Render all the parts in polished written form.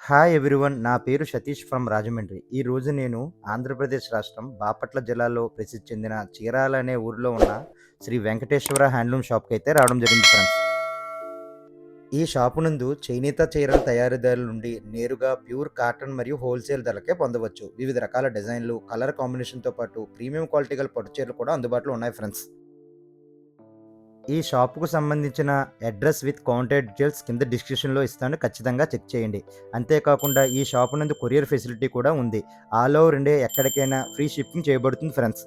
Hi everyone. నా పేరు Satish from Rajahmundry. ఈరోజు నేను ఆంధ్రప్రదేశ్ రాష్ట్రం బాపట్ల జిల్లాలో ప్రసిద్ధి చెందిన చీరాల అనే ఊరిలో ఉన్న శ్రీ వెంకటేశ్వర హ్యాండ్లూమ్ షాప్కి అయితే రావడం జరిగింది ఫ్రెండ్స్. ఈ షాపు నందు చేనేత చీరల తయారీదారుల నుండి నేరుగా ప్యూర్ కాటన్ మరియు హోల్సేల్ ధరలకే పొందవచ్చు. వివిధ రకాల డిజైన్లు, కలర్ కాంబినేషన్తో పాటు ప్రీమియం క్వాలిటీ గల పట్టు చీరలు కూడా అందుబాటులో ఉన్నాయి ఫ్రెండ్స్. ఈ షాపుకు సంబంధించిన అడ్రస్ విత్ కాంటాక్ట్ డీటెయిల్స్ కింద డిస్క్రిప్షన్లో ఇస్తాను, ఖచ్చితంగా చెక్ చేయండి. అంతేకాకుండా ఈ షాపు నందు కొరియర్ ఫెసిలిటీ కూడా ఉంది. ఆల్ ఓవర్ ఇండియా ఎక్కడికైనా ఫ్రీ షిప్పింగ్ చేయబడుతుంది ఫ్రెండ్స్.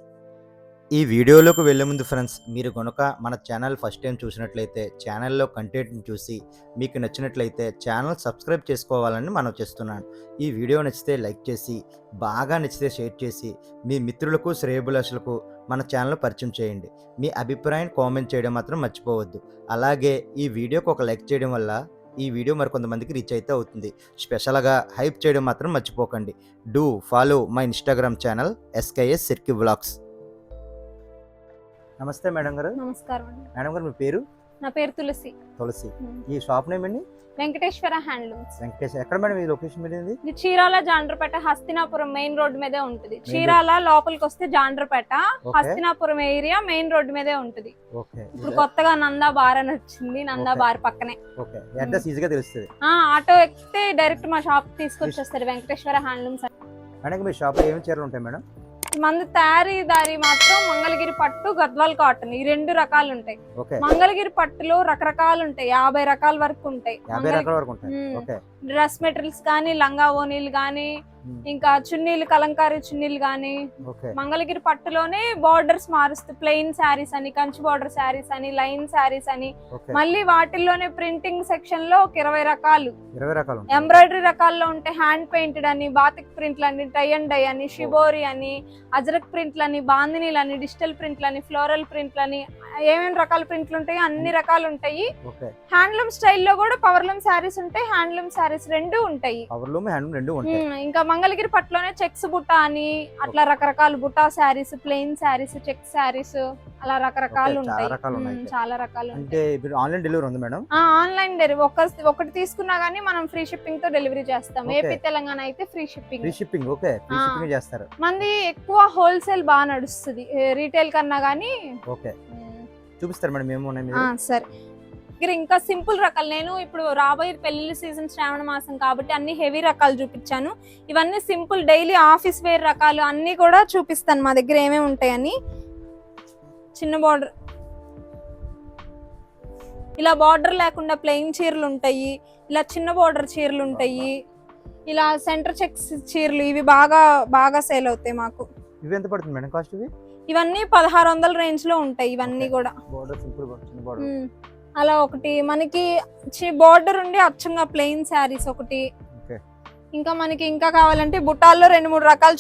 ఈ వీడియోలోకి వెళ్ళే ముందు ఫ్రెండ్స్, మీరు కనుక మన ఛానల్ ఫస్ట్ టైం చూసినట్లయితే ఛానల్లో కంటెంట్ని చూసి మీకు నచ్చినట్లయితే ఛానల్ సబ్స్క్రైబ్ చేసుకోవాలని మనం చేస్తున్నాను. ఈ వీడియో నచ్చితే లైక్ చేసి, బాగా నచ్చితే షేర్ చేసి, మీ మిత్రులకు శ్రేయోభిలాషులకు మన ఛానల్ పరిచయం చేయండి. మీ అభిప్రాయం కామెంట్ చేయడం మాత్రం మర్చిపోవద్దు. అలాగే ఈ వీడియోకి ఒక లైక్ చేయడం వల్ల ఈ వీడియో మరికొంతమందికి రీచ్ అయితే అవుతుంది. స్పెషల్గా హైప్ చేయడం మాత్రం మర్చిపోకండి. Do follow my Instagram channel SKS సిర్కి వ్లాగ్స్. నమస్తే మేడం గారు. నమస్కారం అండి. మేడం గారు, మీ పేరు? నా పేరు తులసి. తులసి. ఈ షాప్ నేమ్ అండి? వెంకటేశ్వర హ్యాండ్లూమ్స్. వెంకటేశ్వర. ఎక్కడ మేడం ఈ లొకేషన్ మీద? ఇది చీరాల జాండ్రపేట హస్తినాపురం మెయిన్ రోడ్ మీదే ఉంటుంది. చీరాల లోపలికి వస్తే Jandrapeta, Hastinapuram area main road మీదే ఉంటుంది. ఇప్పుడు కొత్తగా నందా బార్ అని వచ్చింది. నందా బార్ పక్కనే. అడ్రస్ ఈజీగా తెలుస్తుంది. ఆటో ఎక్కితే డైరెక్ట్ మా షాప్ తీసుకొచ్చేస్తారు, వెంకటేశ్వర హ్యాండ్లూమ్స్. మేడం, మీ షాప్ లో ఏమేమి చీరలు ఉంటాయి మేడం? మంది తయారీదారి మాత్రం మంగళగిరి పట్టు, గద్వాల్ కాటన్, ఈ రెండు రకాలు ఉంటాయి. మంగళగిరి పట్టులో రకరకాలు ఉంటాయి, 50 రకాల వరకు ఉంటాయి. డ్రెస్ మెటీరియల్స్ కానీ, లంగా ఓనీలు కానీ, ఇంకా చున్నీలు, కలంకారీ చున్నీలు గానీ. మంగళగిరి పట్టులోనే బార్డర్స్ మారుస్తూ ప్లెయిన్ శారీస్ అని, కంచి బార్డర్ శారీస్ అని, లైన్ శారీస్ అని, మళ్ళీ వాటిల్లోనే ప్రింటింగ్ సెక్షన్ లో ఒక 20 రకాలు, ఎంబ్రాయిడరీ రకాల్లో ఉంటే హ్యాండ్ పెయింటెడ్ అని, బాతిక్ ప్రింట్లు అని, టై అండ్ డై అని, షిబోరి అని, అజరక్ ప్రింట్లు అని, బాందినీలు అని, డిజిటల్ ప్రింట్లు అని, ఫ్లోరల్ ప్రింట్లు అని, ఏమేమి రకాల ప్రింట్లు ఉంటాయి అన్ని రకాలు ఉంటాయి. హ్యాండ్లూమ్ స్టైల్లో కూడా పవర్లూమ్ శారీస్ ఉంటాయి, హ్యాండ్లూమ్ శారీస్ రెండు ఉంటాయి. ఇంకా మంగళగిరి పట్టులోనే చెక్స్ బుట్ట అని, అట్లా రకరకాల బుట్టా శారీస్, ప్లెయిన్ శారీస్, చెక్ శారీస్, అలా రకరకాలు ఉంటాయి. చాలా రకాలు. ఆన్లైన్ డెలివరీ ఉంది మేడం? ఆన్లైన్ డెలివరీ ఒకటి తీసుకున్నా గానీ మనం ఫ్రీ షిప్పింగ్ తో డెలివరీ చేస్తాం. ఏపీ తెలంగాణ అయితే ఫ్రీ షిప్పింగ్. మంది ఎక్కువ హోల్సేల్ బాగా నడుస్తుంది, రీటైల్ కన్నా గానీ. చూపిస్తారు మేడం మేము? సరే. ఇంకా సింపుల్ రకాలు, నేను ఇప్పుడు రాబోయే పెళ్లి సీజన్ శ్రావణ మాసం కాబట్టి అన్ని హెవీ రకాలు చూపించాను. ఇవన్నీ సింపుల్ డైలీ ఆఫీస్ వేర్ రకాలు అన్ని కూడా చూపిస్తాను మా దగ్గర ఏమేమి ఉంటాయని. చిన్న బార్డర్, ఇలా బార్డర్ లేకుండా ప్లెయిన్ చీరలు ఉంటాయి, ఇలా చిన్న బార్డర్ చీరలు ఉంటాయి, ఇలా సెంటర్ చెక్స్ చీరలు, ఇవి బాగా సేల్ అవుతాయి మాకు. ఇవి ఎంత పడుతుంది మేడం కాస్ట్? ఇవన్నీ 1600 రేంజ్ లో ఉంటాయి. ఇవన్నీ కూడా అలా ఒకటి మనకి బార్డర్ ఉండి అచ్చంగా ప్లెయిన్ శారీస్ ఒకటి. ఇంకా మనకి ఇంకా కావాలంటే బుట్టాల్లో 2-3 రకాలు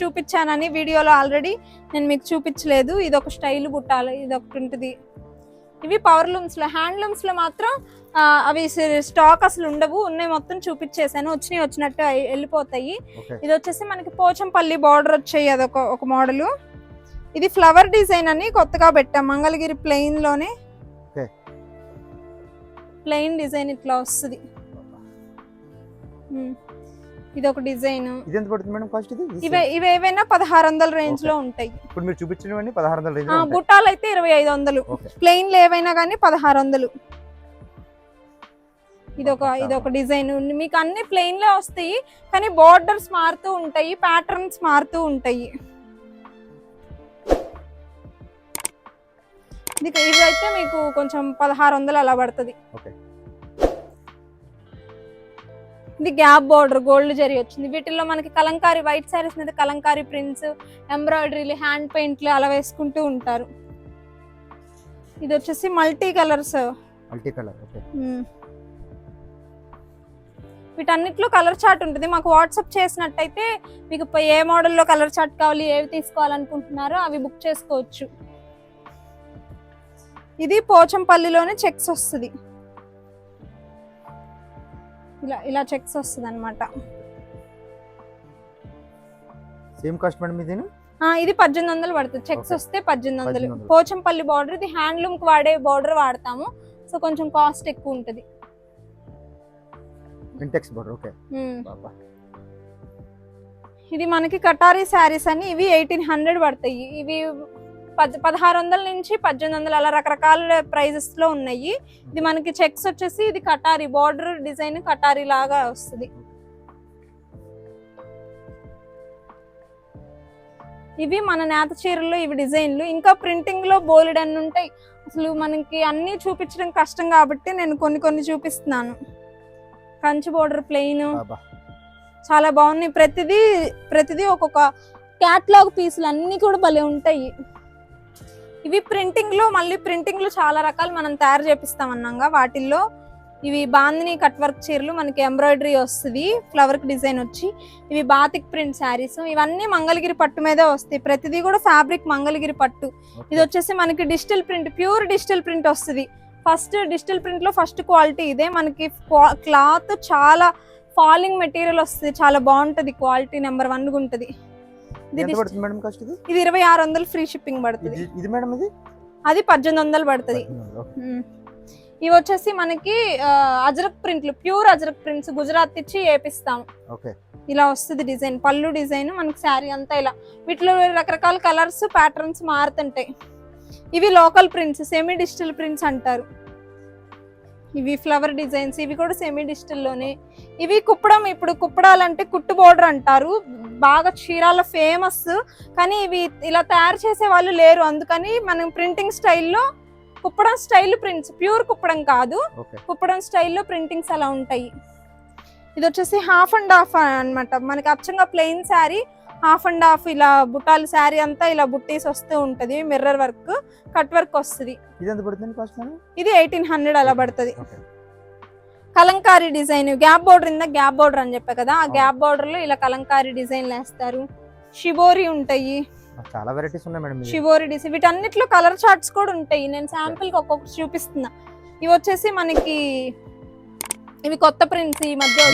చూపించానని వీడియోలో ఆల్రెడీ నేను మీకు చూపించలేదు. ఇది ఒక స్టైల్ బుట్టాలు, ఇది ఒకటి ఉంటుంది. ఇవి పవర్ లూమ్స్ లో. హ్యాండ్ లూమ్స్ లో మాత్రం అవి స్టాక్ అసలు ఉండవు, ఉన్నాయి మొత్తం చూపించేసాను. వచ్చినట్టు వెళ్ళిపోతాయి. ఇది వచ్చేసి మనకి పోచంపల్లి బార్డర్ వచ్చాయి, అదొక మోడల్. ఇది ఫ్లవర్ డిజైన్ అని కొత్తగా పెట్టాం మంగళగిరి ప్లెయిన్ లోనే. ప్లెయిన్ డిజైన్ ఇట్లా వస్తుంది. ఇది ఒక డిజైన్. ఇవి ఏవైనా 1600 రేంజ్ లో ఉంటాయి. బుట్టాలు అయితే 2500, ప్లెయిన్ లో ఏవైనా కానీ 1600. ఇదొక డిజైన్. మీకు అన్ని ప్లెయిన్ లో వస్తాయి కానీ బార్డర్స్ మారుతూ ఉంటాయి, ప్యాటర్న్స్ మారుతూ ఉంటాయి. ఇవైతే మీకు కొంచెం 1600 అలా పడుతుంది. ఇది గ్యాప్ బార్డర్ గోల్డ్ జరీ వచ్చింది. వీటిల్లో మనకి కలంకారీ వైట్ శారీస్ మీద కలంకారీ ప్రింట్స్, ఎంబ్రాయిడరీలు, హ్యాండ్ పెయింట్లు అలా వేసుకుంటూ ఉంటారు. ఇది వచ్చేసి మల్టీ కలర్స్. వీటన్నిటిలో కలర్ చార్ట్ ఉంటుంది. మాకు వాట్సాప్ చేసినట్టయితే మీకు ఏ మోడల్లో కలర్ చార్ట్ కావాలి, ఏవి తీసుకోవాలనుకుంటున్నారో అవి బుక్ చేసుకోవచ్చు. ఇది పోచంపల్లిలోనే చెక్స్ వస్తుంది, ఇలా చెక్స్ వస్తుంది అనమాట. ఇది 1800 పడుతుంది. చెక్స్ వస్తే 1800. పోచంపల్లి బార్డర్, ఇది హ్యాండ్లూమ్ కి వాడే బార్డర్ వాడతాము, సో కొంచెం కాస్ట్ ఎక్కువ ఉంటుంది. వింటెక్స్ బోర్డర్. ఓకే. బాబా. ఇది మనకి కటారీ శారీస్ అని, ఇవి 1800 పడతాయి. ఇవి 1600 నుంచి 1800 అలా రకరకాల ప్రైజెస్ లో ఉన్నాయి. ఇది మనకి చెక్స్ వచ్చేసి ఇది కటారీ బార్డర్ డిజైన్ కటారీ లాగా వస్తుంది. ఇవి మన నేత చీరల్లో ఇవి డిజైన్లు. ఇంకా ప్రింటింగ్ లో బోలెడ్ అన్ని ఉంటాయి. అసలు మనకి అన్ని చూపించడం కష్టం కాబట్టి నేను కొన్ని చూపిస్తున్నాను. కంచి బోర్డర్ ప్లెయిన్ చాలా బాగున్నాయి. ప్రతిదీ ఒక్కొక్క క్యాట్లాగ్ పీసులు అన్ని కూడా భలే ఉంటాయి. ఇవి ప్రింటింగ్ లో మళ్ళీ ప్రింటింగ్ లో చాలా రకాలు మనం తయారు చేపిస్తాం అన్నాగా. వాటిల్లో ఇవి బాందిని కట్ వర్క్ చీరలు, మనకి ఎంబ్రాయిడరీ వస్తుంది, ఫ్లవర్ కి డిజైన్ వచ్చి. ఇవి బాతిక్ ప్రింట్ శారీస్. ఇవన్నీ మంగళగిరి పట్టు మీదే వస్తాయి. ప్రతిదీ కూడా ఫ్యాబ్రిక్ మంగళగిరి పట్టు. ఇది వచ్చేసి మనకి digital print, pure digital print వస్తుంది. ఫస్ట్ డిజిటల్ ప్రింట్ లో ఫస్ట్ క్వాలిటీ ఇదే. మనకి క్లాత్ చాలా ఫాలింగ్ మెటీరియల్ వస్తుంది, చాలా బాగుంటది, క్వాలిటీ నెంబర్ 1 ఉంటది. ఇది 2600 ఫ్రీ షిప్పింగ్ పడుతుంది. అది 1800 పడుతుంది. ఇవి వచ్చేసి మనకి అజరక్ ప్రింట్లు, ప్యూర్ అజరక్ ప్రింట్స్, గుజరాత్ ఇచ్చి వేపిస్తాం. ఇలా వస్తుంది డిజైన్, పళ్ళు డిజైన్ మనకి శారీ అంతా ఇలా. వీటిలో రకరకాల కలర్స్ ప్యాటర్న్స్ మారుతుంటాయి. ఇవి local prints, semi digital prints అంటారు. ఇవి ఫ్లవర్ డిజైన్స్, ఇవి కూడా సెమీ డిజిటల్ లోనే. ఇవి కుప్పడం, ఇప్పుడు కుప్పడాలంటే కుట్టు బోర్డర్ అంటారు, బాగా చీరాల ఫేమస్. కానీ ఇవి ఇలా తయారు చేసే వాళ్ళు లేరు, అందుకని మనం ప్రింటింగ్ స్టైల్లో Kuppadam style prints, pure Kuppadam కాదు, కుప్పడం స్టైల్లో ప్రింటింగ్స్ అలా ఉంటాయి. ఇది వచ్చేసి హాఫ్ అండ్ హాఫ్ అన్నమాట. మనకి అచ్చంగా plain sari, half and half ఇలా బుట్టాల శారీ అంతా ఇలా బుట్టీస్ వస్తూ ఉంటది. మిర్రర్ వర్క్, కట్ వర్క్ వస్తుంది. ఇది 1800 అలా పడుతుంది. కలంకారీ డిజైన్, గ్యాప్ బోర్డర్ ఇందా గ్యాప్ బోర్డర్ అని చెప్పా కదా, ఆ గ్యాప్ బోర్డర్ లో ఇలా కలంకారీ డిజైన్ వేస్తారు. షిబోరి ఉంటాయి, చాలా వెరైటీస్ ఉన్నాయి మేడం. షిబోరి డిజైన్, వీటన్నిటిలో కలర్ చార్ట్స్ కూడా ఉంటాయి. నేను శాంపిల్ కి ఒక్కొక్కటి చూపిస్తున్నా. ఇవి వచ్చేసి మనకి ఇవి కొత్త ప్రింట్స్ ఈ మధ్య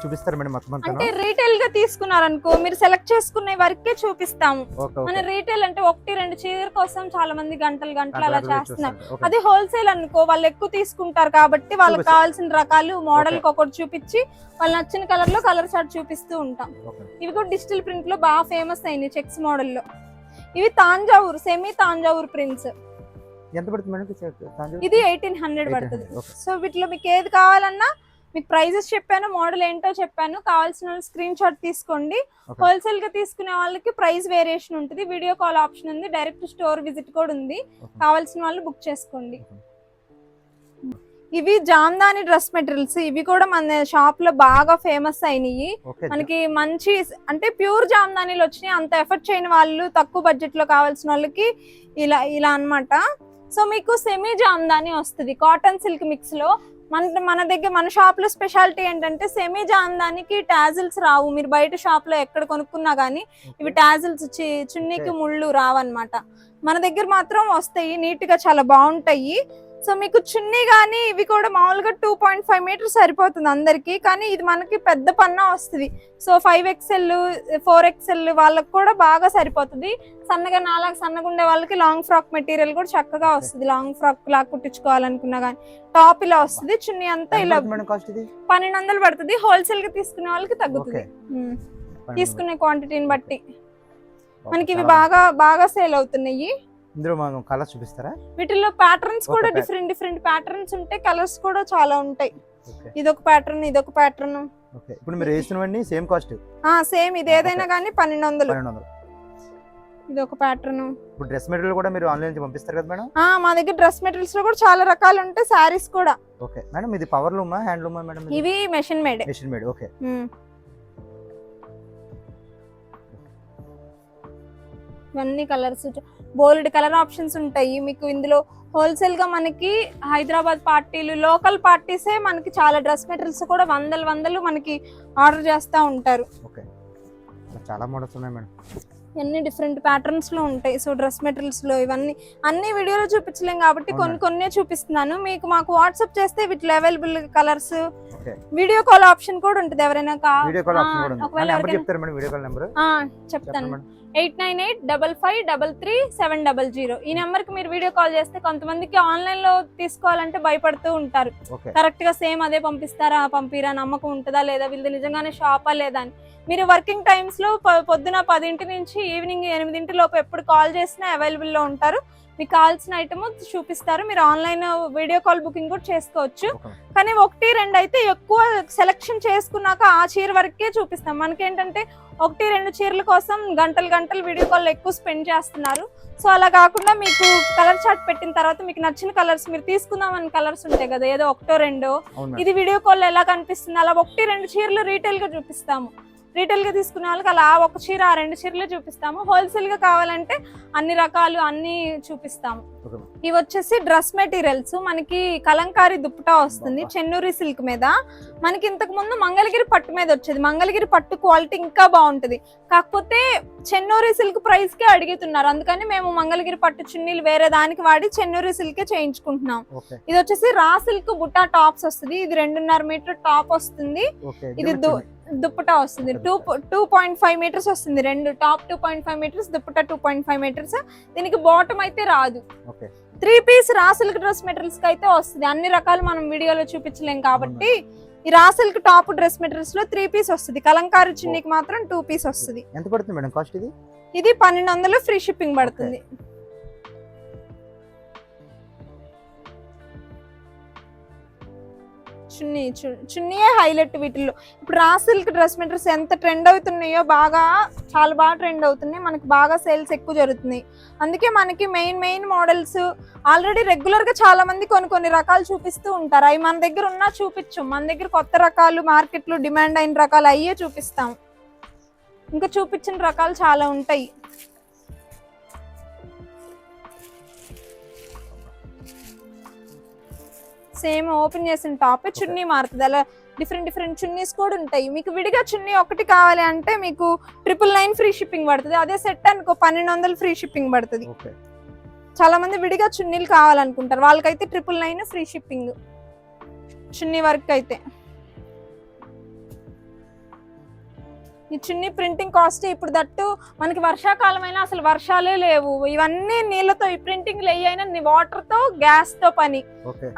చూపిస్తారు మేడం. అంటే రీటైల్ గా తీసుకున్నారనుకో, మీరు సెలెక్ట్ చేసుకునే వరకే చూపిస్తాము. మన రీటైల్ అంటే 1-2 చీర కోసం చాలా మంది గంటలు అలా చేస్తున్నారు. అది హోల్సేల్ అనుకో, వాళ్ళు ఎక్కువ తీసుకుంటారు కాబట్టి వాళ్ళకి కావాల్సిన రకాలు మోడల్ కి ఒకటి చూపించి వాళ్ళు నచ్చిన కలర్ లో కలర్ చార్ట్ చూపిస్తూ ఉంటాం. ఇవి కూడా డిజిటల్ ప్రింట్ లో బాగా ఫేమస్ అయినాయి చెక్స్ మోడల్ లో. ఇవి తాంజావూర్, సెమీ తాంజావూర్ ప్రింట్స్. ఇది 1800 పడుతుంది. సో వీటిలో మీకు ఏది కావాలన్నా, మీకు ప్రైజెస్ చెప్పాను, మోడల్ ఏంటో చెప్పాను, కావాల్సిన స్క్రీన్ షాట్ తీసుకోండి. హోల్సేల్ గా తీసుకునే వాళ్ళకి ప్రైస్ వేరియేషన్ ఉంటుంది, వీడియో కాల్ ఆప్షన్ ఉంది, డైరెక్ట్ స్టోర్ విజిట్ కూడా ఉంది, కావాల్సిన వాళ్ళు బుక్ చేసుకోండి. ఇవి జామ్దాని డ్రెస్ మెటీరియల్స్. ఇవి కూడా మన షాప్ లో బాగా ఫేమస్ అయినాయి. మనకి మంచి అంటే ప్యూర్ జామ్దానీలు వచ్చినాయి. అంత ఎఫర్ట్ చేయని వాళ్ళు, తక్కువ బడ్జెట్ లో కావాల్సిన వాళ్ళకి ఇలా అన్నమాట. సో మీకు సెమీ జామ్దాని వస్తుంది కాటన్ సిల్క్ మిక్స్ లో. మన దగ్గర మన షాప్ లో స్పెషాలిటీ ఏంటంటే సెమీ జామ్దానికి టాజిల్స్ రావు. మీరు బయట షాప్ లో ఎక్కడ కొనుక్కున్నా గానీ ఇవి టాజిల్స్ చున్నీకి ముళ్ళు రావన్నమాట. మన దగ్గర మాత్రం వస్తాయి, నీట్ గా చాలా బాగుంటాయి. సో మీకు చున్నీ గానీ ఇవి కూడా మామూలుగా 2.5 మీటర్స్ సరిపోతుంది అందరికి, కానీ ఇది మనకి పెద్ద పన్నా వస్తుంది. సో 5XL 4XL వాళ్ళకి కూడా బాగా సరిపోతుంది. సన్నగా నాలాగా సన్నగా ఉండే వాళ్ళకి లాంగ్ ఫ్రాక్ మెటీరియల్ కూడా చక్కగా వస్తుంది. లాంగ్ ఫ్రాక్ లాగా కుట్టించుకోవాలనుకున్నా గానీ టాప్ ఇలా వస్తుంది, చున్నీ అంతా ఇలా 1200 పడుతుంది. హోల్సేల్ గా తీసుకునే వాళ్ళకి తగ్గుతుంది, తీసుకునే క్వాంటిటీని బట్టి. మనకి ఇవి బాగా సేల్ అవుతున్నాయి. ఇందులో మనం కలర్స్ చూపిస్తారా? వీటిలో ప్యాటర్న్స్ కూడా డిఫరెంట్ ప్యాటర్న్స్ ఉంటాయి, కలర్స్ కూడా చాలా ఉంటాయి. ఇదొక ప్యాటర్న్, ఇదొక ప్యాటర్న్. ఇప్పుడు మీరు వేసినవన్నీ సేమ్ కాస్ట్? సేమ్, ఇది ఏదైనా కానీ 1200. ఇదొక ప్యాటర్న్. ఇప్పుడు డ్రెస్ మెటీరియల్ కూడా మీరు ఆన్లైన్ నుంచి పంపిస్తారు కదా మేడం? మా దగ్గర డ్రెస్ మెటీరియల్స్ లో కూడా చాలా రకాలు ఉంటాయి, సారీస్ కూడా. ఓకే మేడం, ఇది పవర్ లూమా హ్యాండ్ లూమా మేడం? ఇవి మెషిన్ మేడ్. ఓకే. ఇవన్నీ కలర్స్, బోల్డ్ కలర్ ఆప్షన్స్ ఉంటాయి మీకు ఇందులో. హోల్సేల్ గా మనకి హైదరాబాద్ పార్టీలు, లోకల్ పార్టీసే మనకి చాలా డ్రెస్ మెటీరియల్స్ కూడా వందలు మనకి ఆర్డర్ చేస్తూ ఉంటారు. చాలా మోడల్స్ ఉన్నాయి మేడం, అన్ని డిఫరెంట్ ప్యాటర్న్స్ లో ఉంటాయి. సో డ్రెస్ మెటీరియల్స్ లో ఇవన్నీ అన్ని వీడియోలో చూపించలేం కాబట్టి కొన్ని చూపిస్తున్నాను మీకు. మాకు వాట్సాప్ చేస్తే వీటిలో available colours, video call option కూడా ఉంటుంది. ఎవరైనా చెప్తాను. 8985533700. ఈ నెంబర్ కి మీరు వీడియో కాల్ చేస్తే కొంతమందికి ఆన్లైన్ లో తీసుకోవాలంటే భయపడుతూ ఉంటారు. కరెక్ట్ గా సేమ్ అదే పంపిస్తారా పంపిరా, నమ్మకం ఉంటుందా లేదా, వీళ్ళది నిజంగానే షాపా లేదా అని. మీరు వర్కింగ్ టైమ్స్ లో పొద్దున 10 నుంచి ఈవినింగ్ 8 లోపు ఎప్పుడు కాల్ చేసినా అవైలబుల్ లో ఉంటారు. మీకు కావాల్సిన ఐటమ్ చూపిస్తారు. మీరు ఆన్లైన్ వీడియో కాల్ బుకింగ్ కూడా చేసుకోవచ్చు. కానీ 1-2 అయితే ఎక్కువ సెలెక్షన్ చేసుకున్నాక ఆ చీర వరకే చూపిస్తాం. మనకేంటంటే 1-2 చీరల కోసం గంటలు వీడియో కాల్ ఎక్కువ స్పెండ్ చేస్తున్నారు. సో అలా కాకుండా మీకు కలర్ చార్ట్ పెట్టిన తర్వాత మీకు నచ్చిన కలర్స్ మీరు తీసుకుందామని కలర్స్ ఉంటాయి కదా, ఏదో 1-2 ఇది వీడియో కాల్ ఎలా కనిపిస్తుంది అలా 1-2 చీరలు రీటైల్ గా చూపిస్తాము. రీటైల్ గా తీసుకునే వాళ్ళకి అలా 1 చీర 2 చీరలు చూపిస్తాము. హోల్సేల్ గా కావాలంటే అన్ని రకాలు అన్ని చూపిస్తాము. ఇవి వచ్చేసి డ్రెస్ మెటీరియల్స్. మనకి కలంకారీ దుప్పటా వస్తుంది చెన్నూరి సిల్క్ మీద. మనకి ఇంతకు ముందు మంగళగిరి పట్టు మీద వచ్చేది. మంగళగిరి పట్టు క్వాలిటీ ఇంకా బాగుంటది, కాకపోతే చెన్నూరి సిల్క్ ప్రైస్ కే అడుగుతున్నారు. అందుకని మేము మంగళగిరి పట్టు చున్నీలు వేరే దానికి వాడి చెన్నూరి సిల్క్ చేయించుకుంటున్నాం. ఇది వచ్చేసి రా సిల్క్ బుట్టా టాప్స్ వస్తుంది. ఇది 2.5 మీటర్ టాప్ వస్తుంది. ఇది దుప్పటా వస్తుంది. 2.5 మీటర్స్ వస్తుంది. రెండు టాప్ 2.5 మీటర్స్, దుప్పటా 2.5 మీటర్స్. దీనికి బాటమ్ అయితే రాదు. 3 piece raw silk dress materials కి అయితే వస్తుంది. అన్ని రకాలు మనం వీడియోలో చూపించలేం కాబట్టి ఈ రా సిల్క్ టాప్ డ్రెస్ మెటీరియల్స్ లో 3 పీస్ వస్తుంది. కలంకారీ చున్నీకి మాత్రం 2 పీస్ వస్తుంది. ఎంత పడుతుంది మేడం కాస్ట్? ఇది 1200 ఫ్రీ షిప్పింగ్ పడుతుంది. చున్నీయే హైలైట్ వీటిల్లో. ఇప్పుడు రా సిల్క్ డ్రెస్ మెటీరియల్స్ ఎంత ట్రెండ్ అవుతున్నాయో, చాలా బాగా ట్రెండ్ అవుతున్నాయి. మనకి బాగా సేల్స్ ఎక్కువ జరుగుతున్నాయి. అందుకే మనకి మెయిన్ మోడల్స్ ఆల్రెడీ రెగ్యులర్ గా చాలా మంది కొన్ని రకాలు చూపిస్తూ ఉంటారు. అవి మన దగ్గర ఉన్నా చూపించం. మన దగ్గర కొత్త రకాలు మార్కెట్ లో డిమాండ్ అయిన రకాలు అయ్యే చూపిస్తాం. ఇంకా చూపించిన రకాలు చాలా ఉంటాయి. సేమ్ ఓపెన్ చేసిన టాప్ చున్నీ మారుతుంది. అలా డిఫరెంట్ చున్నీస్ కూడా ఉంటాయి. మీకు విడిగా చున్నీ ఒకటి కావాలి అంటే మీకు 999 ఫ్రీ షిప్పింగ్ పడుతుంది. అదే సెట్ అనుకో 1200 ఫ్రీ షిప్పింగ్ పడుతుంది. చాలా మంది విడిగా చున్నీలు కావాలనుకుంటారు, వాళ్ళకైతే 999 ఫ్రీ షిప్పింగ్ చున్నీ వర్క్ అయితే. ఈ చున్నీ ప్రింటింగ్ కాస్ట్ ఇప్పుడు దట్టు మనకి వర్షాకాలం అయినా అసలు వర్షాలే లేవు. ఇవన్నీ నీళ్ళతో ఈ ప్రింటింగ్ అయినా వాటర్ తో గ్యాస్ తో పని.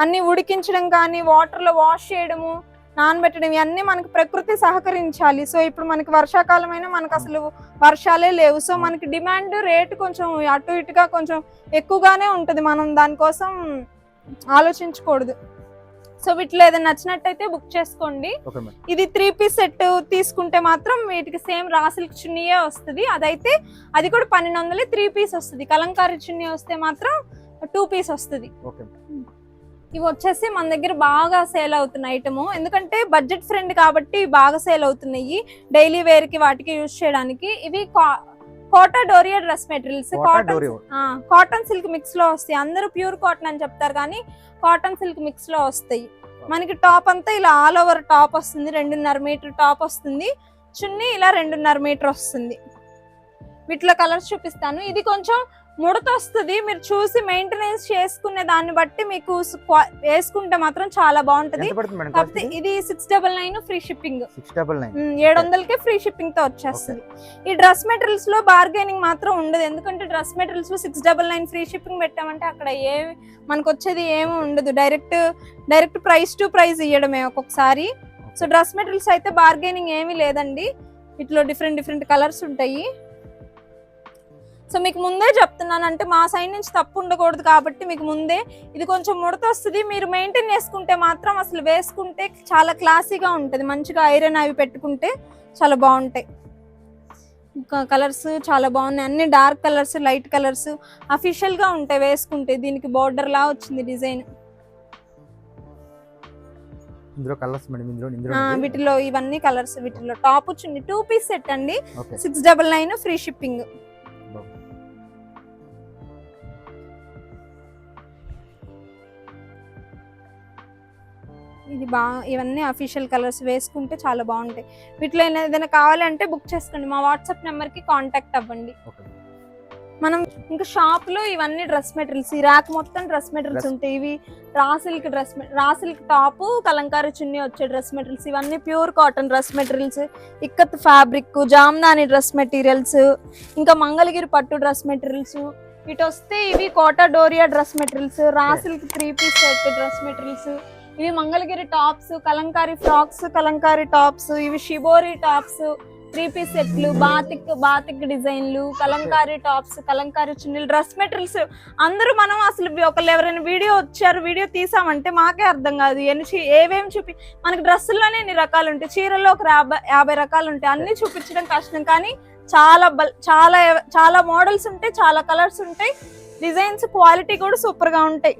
అన్ని ఉడికించడం కానీ వాటర్ లో వాష్ చేయడము నానబెట్టడం ఇవన్నీ మనకి ప్రకృతి సహకరించాలి. సో ఇప్పుడు మనకి వర్షాకాలం అయినా మనకు అసలు వర్షాలే లేవు. సో మనకి డిమాండ్ రేట్ కొంచెం అటు ఇటుగా కొంచెం ఎక్కువగానే ఉంటుంది. మనం దానికోసం ఆలోచించకూడదు. సో వీటిలో ఏదైనా నచ్చినట్టయితే బుక్ చేసుకోండి. ఇది 3 పీస్ సెట్ తీసుకుంటే మాత్రం వీటికి సేమ్ రా సిల్క్ చున్నీయే వస్తుంది. అది కూడా 1200 3 పీస్ వస్తుంది. కలంకారీ చున్నీ వస్తే మాత్రం 2 పీస్ వస్తుంది. ఇవి వచ్చేసి మన దగ్గర బాగా సేల్ అవుతున్న ఐటమ్. ఎందుకంటే బడ్జెట్ ఫ్రెండ్ కాబట్టి బాగా సేల్ అవుతున్నాయి. డైలీ వేర్ కి వాటికి యూజ్ చేయడానికి. ఇవి Kota Doria dress materials. Cotton silk mix లో వస్తాయి. అందరూ ప్యూర్ కాటన్ అని చెప్తారు కానీ కాటన్ సిల్క్ మిక్స్ లో వస్తాయి. మనకి టాప్ అంతా ఇలా ఆల్ ఓవర్ టాప్ వస్తుంది. 2.5 మీటర్ టాప్ వస్తుంది. చున్నీ ఇలా 2.5 మీటర్ వస్తుంది. వీటిలో కలర్స్ చూపిస్తాను. ఇది కొంచెం ముడత వస్తుంది. మీరు చూసి మెయింటెనెన్స్ చేసుకునే దాన్ని బట్టి మీకు వేసుకుంటే మాత్రం చాలా బాగుంటది. ఇది 699 ఫ్రీ షిప్పింగ్. 700కే ఫ్రీ షిప్పింగ్ తో వచ్చేస్తుంది. ఈ డ్రెస్ మెటీరియల్స్ లో బార్గెనింగ్ మాత్రం ఉండదు. ఎందుకంటే డ్రెస్ మెటీరియల్స్ లో 699 ఫ్రీ షిప్పింగ్ పెట్టామంటే అక్కడ మనకు వచ్చేది ఏమి ఉండదు. డైరెక్ట్ ప్రైస్ టు ప్రైస్ ఇవ్వడమే ఒక్కొక్కసారి. సో డ్రెస్ మెటీరియల్స్ అయితే బార్గెనింగ్ ఏమీ లేదండి. వీటిలో డిఫరెంట్ కలర్స్ ఉంటాయి. సో మీకు ముందే చెప్తున్నాను, అంటే మా సైడ్ నుంచి తప్పు ఉండకూడదు కాబట్టి మీకు ముందే. ఇది కొంచెం ముడత వస్తుంది. మీరు మెయింటైన్ చేసుకుంటే మాత్రం అసలు వేసుకుంటే చాలా క్లాసీగా ఉంటుంది. మంచిగా ఐరన్ అవి పెట్టుకుంటే చాలా బాగుంటాయి. ఇంకా కలర్స్ చాలా బాగున్నాయి. అన్ని dark colours, light colours official గా ఉంటాయి వేసుకుంటే. దీనికి బోర్డర్ లా వచ్చింది డిజైన్. వీటిలో ఇవన్నీ కలర్స్. వీటిలో టాప్ వచ్చింది 2 పీస్ సెట్ అండి. 699 ఫ్రీ షిప్పింగ్. ఇది ఇవన్నీ అఫీషియల్ కలర్స్ వేసుకుంటే చాలా బాగుంటాయి. వీటిలో ఏదైనా కావాలంటే బుక్ చేసుకోండి. మా వాట్సాప్ నెంబర్ కి కాంటాక్ట్ అవ్వండి. మనం ఇంకా షాప్ లో ఇవన్నీ డ్రెస్ మెటీరియల్స్, ఈ ర్యాక్ మొత్తం డ్రెస్ మెటీరియల్స్ ఉంటాయి. ఇవి raw silk top, Kalamkari chunni వచ్చే డ్రెస్ మెటీరియల్స్, ఇవన్నీ pure cotton dress materials, ikat fabric, Jamdani dress materials, ఇంకా మంగళగిరి పట్టు డ్రెస్ మెటీరియల్స్. ఇటు వస్తే ఇవి Kota Doria dress materials, raw silk 3 piece set dress materials, ఇవి Mangalagiri tops, Kalamkari frocks, Kalamkari tops, ఇవి షిబోరి టాప్స్, 3 పీస్ సెట్లు, బాతిక్ డిజైన్లు, కలంకారీ టాప్స్, కలంకారీ చున్నీలు, డ్రెస్ మెటీరియల్స్. అందరూ మనం అసలు ఒకళ్ళు ఎవరైనా వీడియో తీసామంటే మాకే అర్థం కాదు ఏవేమి మనకి డ్రెస్సుల్లోనే ఎన్ని రకాలు ఉంటాయి, చీరల్లో ఒక 50 రకాలు ఉంటాయి. అన్ని చూపించడం కష్టం, కానీ చాలా మోడల్స్ ఉంటాయి, చాలా కలర్స్ ఉంటాయి, డిజైన్స్ క్వాలిటీ కూడా సూపర్ గా ఉంటాయి.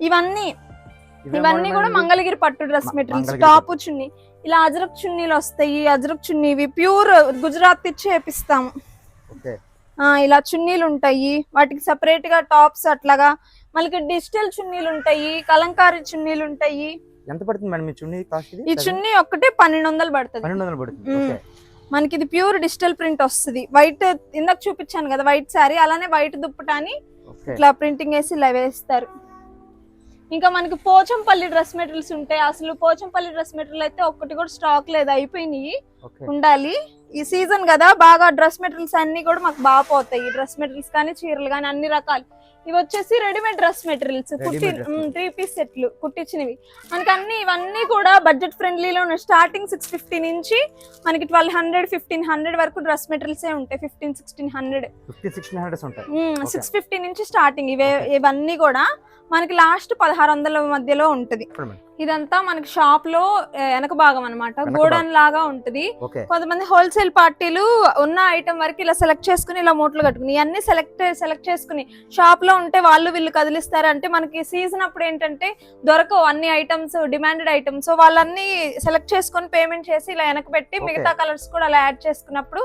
ఇవన్నీ కూడా మంగళగిరి పట్టు డ్రెస్ మెటీరియల్స్. టాప్ చున్నీ ఇలా అజరక్ చున్నీలు వస్తాయి. అజరక్ చున్నీ ఇవి ప్యూర్ గుజరాత్ ఇచ్చి వేపిస్తాము. ఇలా చున్నీలు ఉంటాయి, వాటికి సెపరేట్ గా టాప్స్. అట్లాగా మనకి డిజిటల్ చున్నీలు ఉంటాయి, కలంకారీ చున్నీలు ఉంటాయి. ఎంత పడుతుంది మేడం ఈ చున్నీ కాస్ట్? ఈ చున్నీ ఒక్కటే 1200 పడుతుంది. మనకి ఇది ప్యూర్ డిజిటల్ ప్రింట్ వస్తుంది. వైట్ ఇందాక చూపించాను కదా వైట్ శారీ, అలానే వైట్ దుప్పటాని ఇట్లా ప్రింటింగ్ వేసి ఇలా వేస్తారు. ఇంకా మనకి పోచంపల్లి డ్రెస్ మెటీరియల్స్ ఉంటాయి. అసలు పోచంపల్లి డ్రెస్ మెటీరియల్ అయితే ఒక్కటి కూడా స్టాక్ లేదు, అయిపోయినాయి, ఉండాలి. ఈ సీజన్ కదా, బాగా డ్రెస్ మెటీరియల్స్ అన్ని కూడా మాకు బాగా పోతాయి. డ్రెస్ మెటీరియల్స్ కానీ చీరలు కానీ అన్ని రకాలు. ఇవి వచ్చేసి రెడీమేడ్ డ్రెస్ మెటీరియల్స్, 3 పీస్ సెట్లు కుట్టించినవి. మనకి ఇవన్నీ కూడా బడ్జెట్ ఫ్రెండ్లీలో ఉన్నాయి. స్టార్టింగ్ 650 నుంచి మనకి 1200, 1500 వరకు డ్రెస్ మెటీరియల్స్ ఉంటాయి. 1500-1600 650 నుంచి స్టార్టింగ్. ఇవన్నీ కూడా మనకి లాస్ట్ 1600 మధ్యలో ఉంటది. ఇదంతా మనకి షాప్ లో వెనక భాగం అన్నమాట, గోడౌన్ లాగా ఉంటది. కొంతమంది హోల్సేల్ పార్టీలు ఉన్న ఐటమ్ వరకు ఇలా సెలెక్ట్ చేసుకుని ఇలా మూటలు కట్టుకుని ఇవన్నీ సెలెక్ట్ చేసుకుని షాప్ లో ఉంటే వాళ్ళు వీళ్ళు కదిలిస్తారు. అంటే మనకి సీజన్ అప్పుడు ఏంటంటే దొరకవు అన్ని ఐటమ్స్, డిమాండెడ్ ఐటమ్స్. వాళ్ళన్ని సెలెక్ట్ చేసుకుని పేమెంట్ చేసి ఇలా వెనక పెట్టి మిగతా కలర్స్ కూడా అలా యాడ్ చేసుకున్నప్పుడు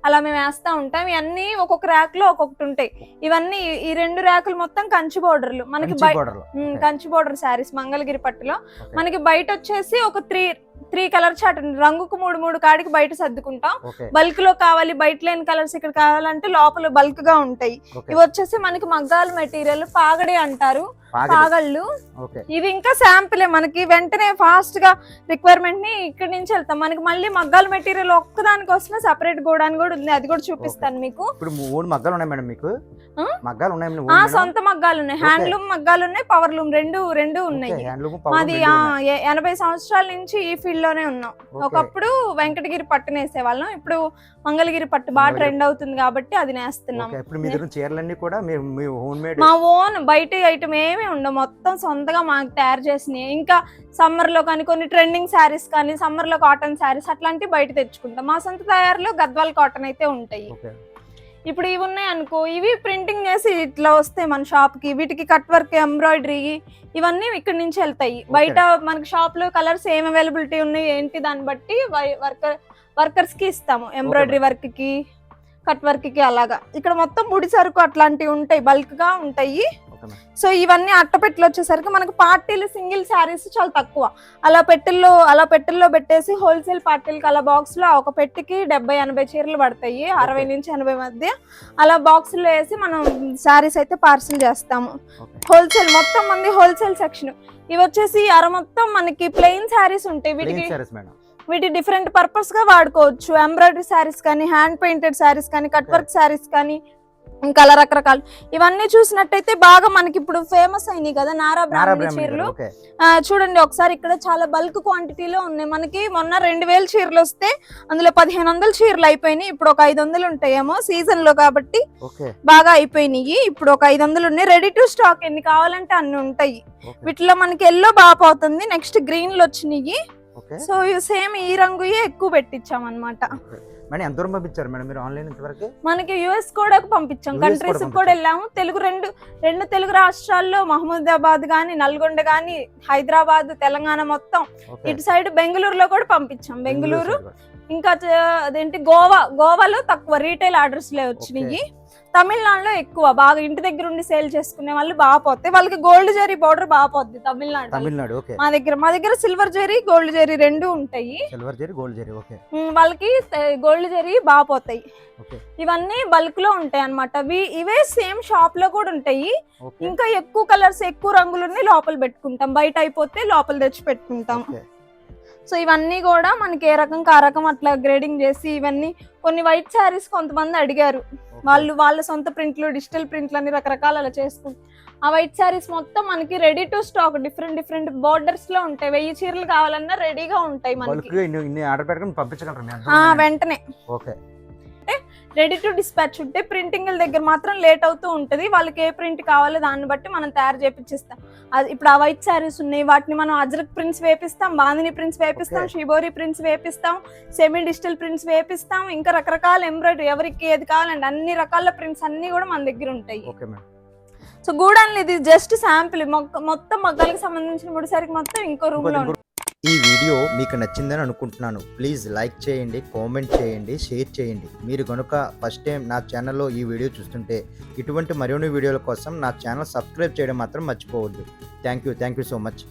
అలా మేము వేస్తా ఉంటాం. ఇవన్నీ ఒక్కొక్క ర్యాక్ లో ఒక్కొక్కటి ఉంటాయి. ఇవన్నీ ఈ 2 ర్యాకులు మొత్తం కంచి బోర్డర్లు, మనకి కంచి బోర్డర్ శారీస్ మంగళగిరి పట్టులో. మనకి బయట వచ్చేసి ఒక 3 కలర్ చార్ట్ రంగుకు 3 కాడికి బయట సర్దుకుంటాం. బల్క్ లో కావాలి, బయట లేని కలర్స్ ఇక్కడ కావాలంటే లోపల బల్క్ గా ఉంటాయి. ఇవి వచ్చేసి మనకి మగ్గాల మెటీరియల్, పాగడి అంటారు, పాగళ్ళు. ఇది ఇంకా శాంపులే, మనకి వెంటనే ఫాస్ట్ గా రిక్వైర్మెంట్ ని ఇక్కడి నుంచి వెళ్తాం. మనకి మళ్ళీ మగ్గాల మెటీరియల్ ఒక్కదానికి వస్తున్న సెపరేట్ గోడాన్ కూడా ఉంది, అది కూడా చూపిస్తాను మీకు. సొంత మగ్గాలు ఉన్నాయి, హ్యాండ్లూమ్ మగ్గాలు ఉన్నాయి, పవర్ లూమ్ రెండు ఉన్నాయి. మాది 80 సంవత్సరాల నుంచి ఈ ఫీల్డ్ లోనే ఉన్నాం. ఒకప్పుడు వెంకటగిరి పట్టు నేసేవాళ్ళం, ఇప్పుడు మంగళగిరి పట్టు బాగా ట్రెండ్ అవుతుంది కాబట్టి అది నేస్తున్నాం. మా ఓన్ బయట ఐటమ్ ఏమి ఉండవు, మొత్తం సొంతగా మాకు తయారు చేసినాయి. ఇంకా సమ్మర్ లో కానీ కొన్ని ట్రెండింగ్ శారీస్ కానీ, సమ్మర్ లో కాటన్ శారీస్ అట్లాంటివి బయట తెచ్చుకుంటాం. మా సొంత తయారులో గద్వాల్ కాటన్ అయితే ఉంటాయి. ఇప్పుడు ఇవి ఉన్నాయి అనుకో, ఇవి ప్రింటింగ్ చేసి ఇట్లా వస్తాయి మన షాప్ కి. వీటికి కట్ వర్క్, ఎంబ్రాయిడరీ ఇవన్నీ ఇక్కడ నుంచి వెళ్తాయి. బయట మనకి షాప్ లో కలర్స్ ఏం అవైలబిలిటీ ఉన్నాయి ఏంటి దాన్ని బట్టి వర్కర్స్ కి ఇస్తాము. ఎంబ్రాయిడరీ వర్క్ కి, కట్ వర్క్ కి అలాగా. ఇక్కడ మొత్తం ముడి సరుకు అట్లాంటివి ఉంటాయి, బల్క్ గా ఉంటాయి. సో ఇవన్నీ అట్టపెట్టెలు వచ్చేసరికి మనకు పార్టీలు సింగిల్ శారీస్ చాలా తక్కువ. అలా పెట్టెల్లో పెట్టేసి హోల్సేల్ పార్టీలకి అలా బాక్స్ లో ఒక పెట్టికి 70-80 చీరలు పడతాయి, 60 నుంచి 80 మధ్య. అలా బాక్స్ లో వేసి మనం శారీస్ అయితే పార్సిల్ చేస్తాము. హోల్సేల్ మొత్తం మంది హోల్సేల్ సెక్షన్. ఇవి వచ్చేసి మొత్తం మనకి ప్లెయిన్ శారీస్ ఉంటాయి. వీటి డిఫరెంట్ పర్పస్ గా వాడుకోవచ్చు. ఎంబ్రాయిడరీ శారీస్ కానీ, హ్యాండ్ పెయింటెడ్ శారీస్ కానీ, కట్ వర్క్ శారీస్ కానీ, ఇంకా రకరకాలు. ఇవన్నీ చూసినట్టయితే బాగా మనకి ఇప్పుడు ఫేమస్ అయినాయి కదా నారా బ్రాహ్మణి చీరలు. చూడండి ఒకసారి, ఇక్కడ చాలా బల్క్ క్వాంటిటీలో ఉన్నాయి. మనకి మొన్న 2000 చీరలు వస్తే అందులో 1500 చీరలు అయిపోయినాయి. ఇప్పుడు ఒక 500 ఉంటాయేమో, సీజన్ లో కాబట్టి బాగా అయిపోయినాయి. ఇప్పుడు ఒక 500 ఉన్నాయి. రెడీ టు స్టాక్, ఎన్ని కావాలంటే అన్ని ఉంటాయి. వీటిలో మనకి ఎల్లో బాగా పోతుంది, నెక్స్ట్ గ్రీన్ లో వచ్చినాయి. సో సేమ్ ఈ రంగు ఎక్కువ పెట్టించాం అన్నమాట. మనకి యుఎస్ కూడా పంపించాం, కంట్రీస్ కూడా వెళ్ళాము. రెండు తెలుగు రాష్ట్రాల్లో మహమూదాబాద్ గానీ, నల్గొండ గానీ, హైదరాబాద్, తెలంగాణ మొత్తం ఇటు సైడ్ బెంగళూరులో కూడా పంపించాం. బెంగళూరు ఇంకా అదేంటి గోవాలో తక్కువ రీటైల్ ఆర్డర్స్ లే వచ్చినాయి. తమిళనాడులో ఎక్కువ బాగా ఇంటి దగ్గర ఉండి సేల్ చేసుకునే వాళ్ళు బాగా పోతాయి. వాళ్ళకి గోల్డ్ జరీ బోర్డర్ బాగా పోద్ది తమిళనాడు. ఓకే. మా దగ్గర సిల్వర్ జరీ గోల్డ్ జరీ రెండు ఉంటాయి. Silver zari gold zari. Okay. వాళ్ళకి గోల్డ్ జరీ బాగా పోతాయి. ఇవన్నీ బల్క్ లో ఉంటాయి అన్నమాట. ఇవే సేమ్ షాప్ లో కూడా ఉంటాయి. ఇంకా ఎక్కువ కలర్స్ ఎక్కువ రంగులు లోపల పెట్టుకుంటాం, బయట అయిపోతే లోపల తెచ్చి పెట్టుకుంటాం. సో ఇవన్నీ కూడా మనకి ఏ రకం ఆ రకం అట్లా గ్రేడింగ్ చేసి ఇవన్నీ కొన్ని వైట్ శారీస్ కొంతమంది అడిగారు, వాళ్ళు వాళ్ళ సొంత ప్రింట్లు డిజిటల్ ప్రింట్లు అని రకరకాల అలా చేసుకుంటారు. ఆ వైట్ శారీస్ మొత్తం మనకి ready to stock different borders లో ఉంటాయి. 1000 చీరలు కావాలన్నా రెడీగా ఉంటాయి మనకి. వెంటనే రెడీ టు డిస్పాచ్ ఉంటే ప్రింటింగ్ దగ్గర మాత్రం లేట్ అవుతూ ఉంటది. వాళ్ళకి ఏ ప్రింట్ కావాలో దాన్ని బట్టి మనం తయారు చేపిచ్చిస్తాం. ఇప్పుడు ఆ వైట్ శారీస్ ఉన్నాయి, వాటిని మనం అజ్రక్ ప్రింట్స్ వేపిస్తాం, బాందిని ప్రింట్స్ వేపిస్తాం, షిబోరి ప్రింట్స్ వేపిస్తాం, సెమీ డిజిటల్ ప్రింట్స్ వేపిస్తాం, ఇంకా రకరకాల ఎంబ్రాయిడరీ ఎవరికి ఏది కావాలండి అన్ని రకాల ప్రింట్స్ అన్ని కూడా మన దగ్గర ఉంటాయి. సో గూడాన్లు ఇది జస్ట్ శాంపుల్, మొత్తం మగ్గాలకు సంబంధించిన ముడిసరికి మొత్తం ఇంకో రూమ్ లో ఉంటుంది. ఈ వీడియో మీకు నచ్చిందని అనుకుంటున్నాను. ప్లీజ్ లైక్ చేయండి, కామెంట్ చేయండి, షేర్ చేయండి. మీరు కనుక ఫస్ట్ టైం నా ఛానల్లో ఈ వీడియో చూస్తుంటే ఇటువంటి మరిన్ని వీడియోల కోసం నా ఛానల్ సబ్స్క్రైబ్ చేయడం మాత్రం మర్చిపోవద్దు. Thank you so much.